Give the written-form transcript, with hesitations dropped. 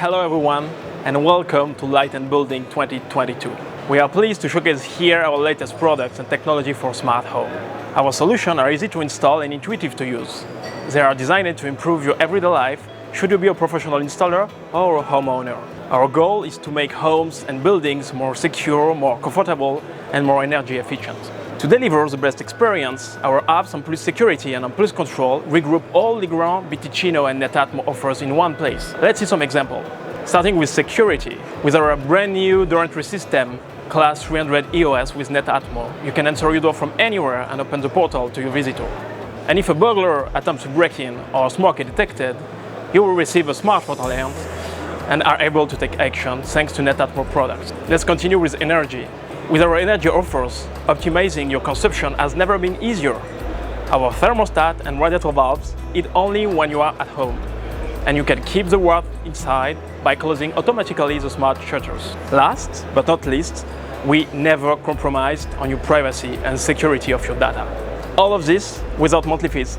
Hello everyone and welcome to Light+Building 2022. We are pleased to showcase here our latest products and technology for smart home. Our solutions are easy to install and intuitive to use. They are designed to improve your everyday life, should you be a professional installer or a homeowner. Our goal is to make homes and buildings more secure, more comfortable and more energy efficient. To deliver the best experience, our apps on Plus Security and on Plus Control regroup all Legrand, Bticino and Netatmo offers in one place. Let's see some examples. Starting with security. With our brand new door entry system, Classe 300 EOS with Netatmo, you can enter your door from anywhere and open the portal to your visitor. And if a burglar attempts to break in or smoke is detected, you will receive a smartphone alert and are able to take action thanks to Netatmo products. Let's continue with energy. With our energy offers, optimizing your consumption has never been easier. Our thermostat and radiator valves hit only when you are at home. And you can keep the water inside by closing automatically the smart shutters. Last but not least, we never compromised on your privacy and security of your data. All of this without monthly fees.